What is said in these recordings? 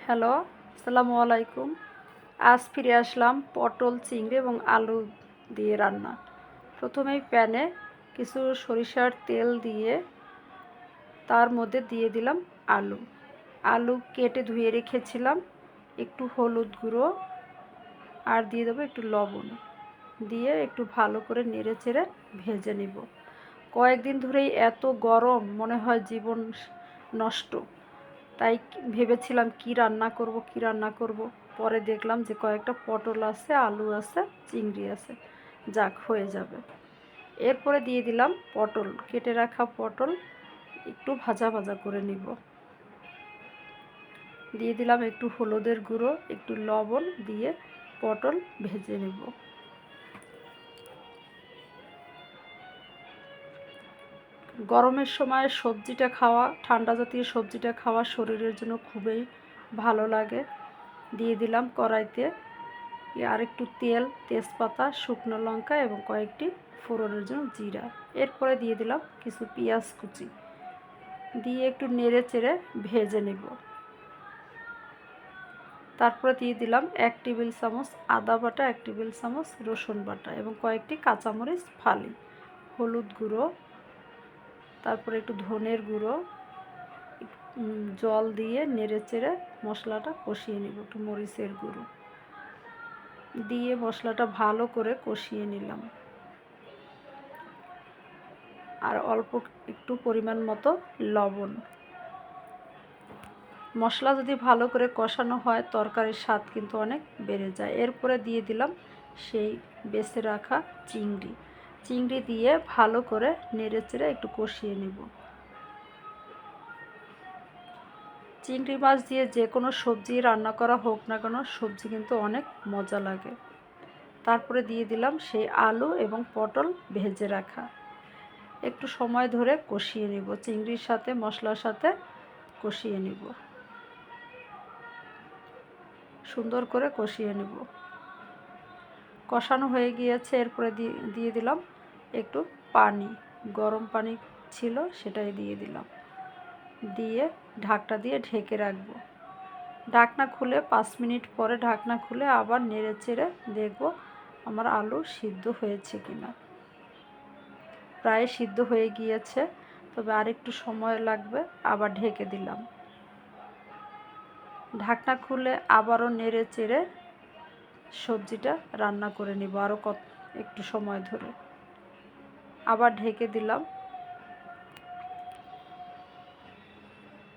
Hello, আসসালামু আলাইকুম। আজ ফিরে আসলাম পটল, চিংড়ি এবং আলু দিয়ে রান্না। প্রথমেই প্যানে কিছু সরিষার তেল দিয়ে তার মধ্যে দিয়ে দিলাম আলু। আলু কেটে ধুয়ে রেখেছিলাম, একটু হলুদ গুঁড়ো আর দিয়ে দেবো একটু লবণ, দিয়ে একটু ভালো করে নেড়েচেড়ে ভেজে নেব। কয়েকদিন ধরেই এত গরম, মনে হয় জীবন নষ্ট। তাই ভেবেছিলাম কি রান্না করব। পরে দেখলাম যে কয়েকটা পটল আছে, আলু আছে, চিংড়ি আছে, যাক হয়ে যাবে। এরপরে দিয়ে দিলাম পটল, কেটে রাখা পটল একটু ভাজা ভাজা করে নিব। দিয়ে দিলাম একটু হলুদের গুঁড়ো, একটু লবণ দিয়ে পটল ভেজে নেব। গরমের সময় সবজিটা খাওয়া, ঠান্ডা জাতীয় সবজিটা খাওয়া শরীরের জন্য খুবই ভালো লাগে। দিয়ে দিলাম কড়াইতে আর একটু তেল, তেজপাতা, শুকনো লঙ্কা এবং কয়েকটি ফোড়নের জন্য জিরা। এরপরে দিয়ে দিলাম কিছু পেঁয়াজ কুচি, দিয়ে একটু নেড়ে চেড়ে ভেজে নেব। তারপরে দিয়ে দিলাম 1 টেবিল চামচ আদা বাটা, 1 টেবিল চামচ রসুন বাটা এবং কয়েকটি কাঁচামরিচ ফালি, হলুদ গুঁড়ো, তারপরে একটু ধনের গুঁড়ো, জল দিয়ে নেড়ে চেড়ে মশলাটা কষিয়ে নেব। একটু মরিচের গুঁড়ো দিয়ে মশলাটা ভালো করে কষিয়ে নিলাম। আর অল্প একটু পরিমাণ মতো লবণ। মশলা যদি ভালো করে কষানো হয় তরকারির স্বাদ কিন্তু অনেক বেড়ে যায়। এরপরে দিয়ে দিলাম সেই বেছে রাখা চিংড়ি দিয়ে ভালো করে নেড়েচেড়ে একটু কষিয়ে নেব। চিংড়ি মাছ দিয়ে যে কোনো সবজি রান্না করা হোক না কেন, সবজি কিন্তু অনেক মজা লাগে। তারপরে দিয়ে দিলাম সেই আলু এবং পটল ভেজে রাখা। একটু সময় ধরে কষিয়ে নেব, চিংড়ির সাথে মশলার সাথে কষিয়ে নেব, সুন্দর করে কষিয়ে নেব। কষানো হয়ে গিয়েছে। এরপরে দিয়ে দিলাম একটু পানি, গরম পানি ছিল সেটাই দিয়ে দিলাম, দিয়ে ঢাকটা দিয়ে ঢেকে রাখবো। ঢাকনা খুলে 5 মিনিট পরে ঢাকনা খুলে আবার নেড়ে চেড়ে দেখব আমার আলু সিদ্ধ হয়েছে কিনা। প্রায় সিদ্ধ হয়ে গিয়েছে, তবে আরেকটু সময় লাগবে। আবার ঢেকে দিলাম। ঢাকনা খুলে আবারও নেড়ে চেড়ে সবজিটা রান্না করে নিব আরও একটু সময় ধরে। আবার ঢেকে দিলাম।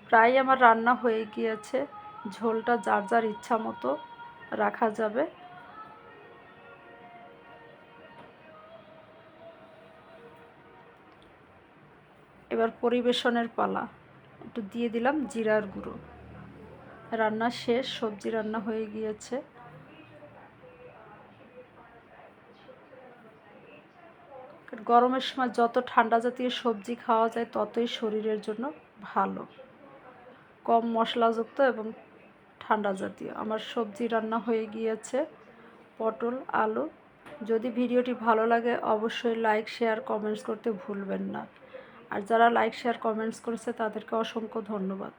প্রায় আমার রান্না হয়ে গিয়েছে। ঝোলটা যার যার ইচ্ছা মতো রাখা যাবে। এবার পরিবেশনের পালা। একটু দিয়ে দিলাম জিরার গুঁড়ো। রান্না শেষ, সবজি রান্না হয়ে গিয়েছে। গরমের সময় যত ঠান্ডা জাতীয় সবজি খাওয়া যায় ততই শরীরের জন্য ভালো, কম মশলাযুক্ত এবং ঠান্ডা জাতীয়। আমার সবজি রান্না হয়ে গিয়েছে, পটল, আলু। যদি ভিডিওটি ভালো লাগে অবশ্যই লাইক, শেয়ার, কমেন্টস করতে ভুলবেন না। আর যারা লাইক, শেয়ার, কমেন্টস করেছে তাদেরকে অসংখ্য ধন্যবাদ।